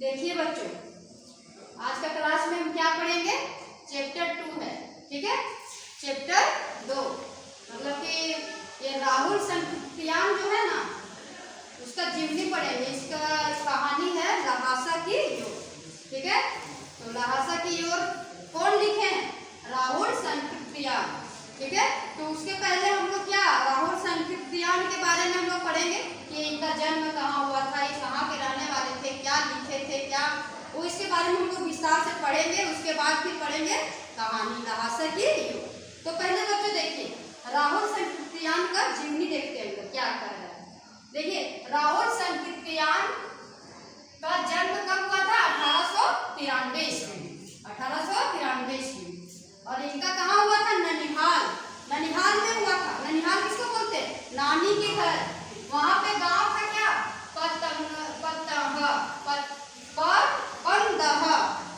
देखिए बच्चों, आज का क्लास में हम क्या पढ़ेंगे? चैप्टर 2 है, ठीक है। चैप्टर 2 मतलब कि ये राहुल संकृत्यान जो है ना, उसका जीवनी पढ़ेंगे। इसका कहानी है लहासा की योर, ठीक है। तो लहासा की योर कौन लिखे हैं? राहुल संकृत्यान, ठीक है। तो उसके पहले हम लोग क्या राहुल संकृत्यान के बारे में हम लोग पढ़ेंगे कि इनका जन्म कहाँ हुआ था, ये कहाँ के रहने वाले थे, क्या लिखे थे, क्या वो इसके बारे में हम लोग विस्तार से पढ़ेंगे। उसके बाद फिर पढ़ेंगे कहानी लहासा की योर। तो पहले बच्चों देखिए, राहुल संकृत्यान का जीवनी देखते हैं तो क्या कर रहा है। देखिए, राहुल संकृत्यान का जन्म कब हुआ था? 1893 ईस्वी में, 1893 ईस्वी में। और इनका कहाँ हुआ था? ननिहाल, ननिहाल में हुआ था। ननिहाल किसको बोलते हैं? नानी के घर। वहां पे गांव था क्या? पंदह।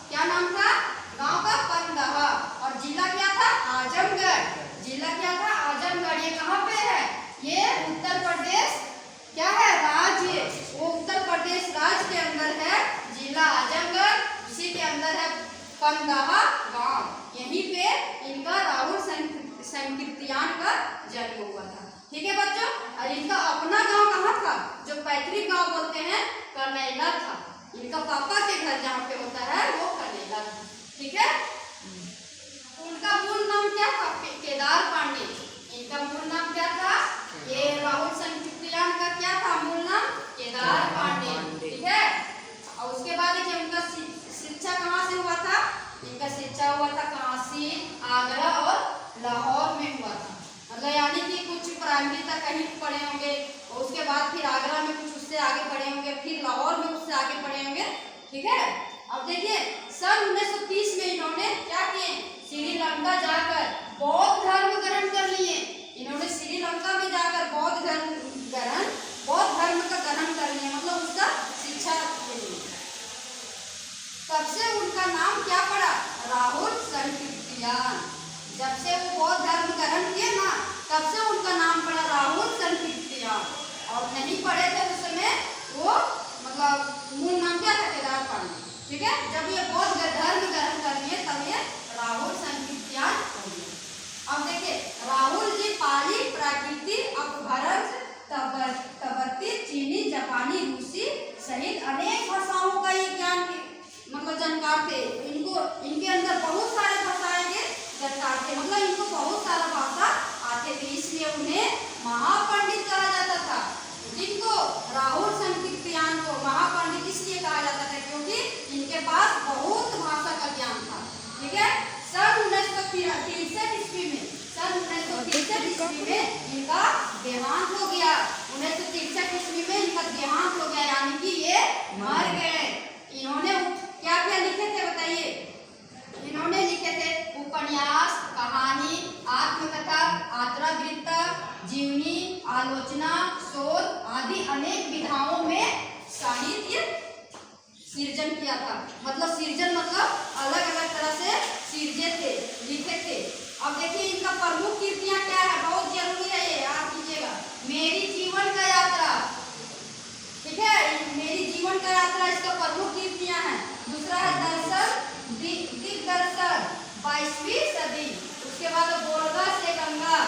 क्या नाम था गांव का? पंदह। और जिला क्या था? आजमगढ़। जिला क्या था? आजमगढ़। ये कहाँ पे है? ये उत्तर प्रदेश क्या है? राज्य। वो उत्तर प्रदेश राज्य के अंदर है जिला आजमगढ़, उसी के अंदर है पंदह गांव। यहीं पे इनका राहुल संकृत्यान का जन्म हुआ था, ठीक है बच्चों। और इनका अपना गांव कहाँ था? जो पैतृक गांव बोलते हैं, कनैला था। इनका पापा के घर जहाँ पे होता है वो कनैला था, ठीक है। उनका मूल नाम क्या था? केदार पांडे। इनका मूल नाम क्या था? ये राहुल संकृत्यान का क्या था मूल नाम? केदार पांडे, ठीक है। और उसके बाद देखिए उनका शिक्षा कहाँ से हुआ था? इनका शिक्षा हुआ था काशी, आगरा और लाहौर में हुआ था। मतलब यानी कि कुछ प्राइमरी तक कहीं पढ़े होंगे, और उसके बाद फिर आगरा में कुछ उससे आगे पढ़े होंगे, फिर लाहौर में उससे आगे पढ़े होंगे, ठीक है। अब देखिए, सन 1930 में इन्होंने क्या किए? श्रीलंका जाकर बौद्ध धर्म ग्रहण कर लिए। इन्होंने श्रीलंका में जाकर बौद्ध धर्म का ग्रहण कर लिया, मतलब उसका शिक्षा ले ली। तब से उनका नाम क्या पड़ा? राहुल संकृत्यान। जब से वो बौद्ध धर्म ग्रहण किए ना, तब से उनका नाम पड़ा राहुल संकृत्यान। और नहीं पढ़े थे उस समय, वो मतलब मूल नाम क्या था? केदार पांडे, ठीक है। जब ये बौद्ध धर्म ग्रहण कर लिए तब ये राहुल संकृत्यान हो गए। अब देखिए, राहुल जी पाली, प्राकृतिक, अपभ्रंश, तबती, चीनी, जापानी, रूसी सहित अनेक भाषाओं का ये ज्ञान मतलब जानकार थे। इनके अंदर बहुत सारे भाषाएं के जानकार थे, मतलब इनको बहुत सारा भाषा आते थे, इसलिए उन्हें महापंडित कहा जाता था। जिनको राहुल संकृत्यान को महापंडित इसलिए कहा जाता था क्योंकि इनके पास बहुत भाषा का ज्ञान था, ठीक है। सन 1963 ईस्वी में इनका देहांत हो गया। 1963 ईस्वी में इनका देहांत हो गया, यानी कि ये मर गए। इन्होंने क्या क्या लिखे थे बताइए? इन्होंने लिखे थे उपन्यास, कहानी, आत्मकथा, आत्मवृत्त, जीवनी, आलोचना, शोध आदि अनेक विधाओं में साहित्य सृजन किया था। मतलब सृजन मतलब अलग अलग तरह से सृजे थे, लिखे थे। अब देखिए, इनका प्रमुख कृतियां क्या है? बहुत जरूरी है ये, याद कीजिएगा। मेरी जीवन का यात्रा, ठीक है। मेरी जीवन का यात्रा इसका प्रमुख कृतियां हैं। दूसरा है दर्शन, दिग्दर्शन, 22वीं सदी। उसके बाद बोलगा से गंगा।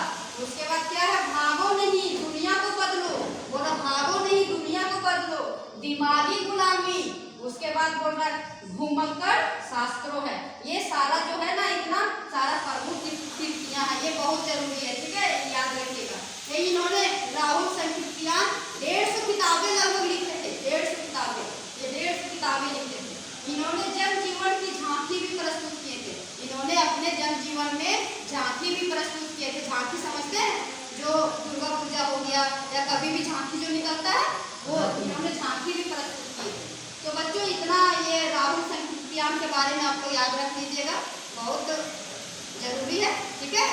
उसके बाद क्या है? भागो नहीं दुनिया को बदलो, बोला भागो नहीं दुनिया को बदलो, दिमागी गुलामी। उसके बाद बोल रहा है घूमकर शास्त्रों है। ये सारा जो है ना, इतना सारा प्रमुख कृतियां हैं, ये बहुत जरूरी है, ठीक है, याद रखिएगा। ये इन्होंने राहुल संकृत्यान 150 किताबें लगभग लिखे थे, 150 किताबें, ये 150 किताबें लिखे थे। इन्होंने जन जीवन की झांकी भी प्रस्तुत किए थे। इन्होंने अपने जन जीवन में झांकी भी प्रस्तुत किए थे। झांकी समझते हैं? जो दुर्गा पूजा हो गया या कभी भी झांकी जो निकलता है, वो इन्होंने झांकी भी प्रस्तुत की है। तो बच्चों, इतना ये राहुल संकृत्यान के बारे में आप लोग याद रख लीजिएगा, बहुत जरूरी है, ठीक है।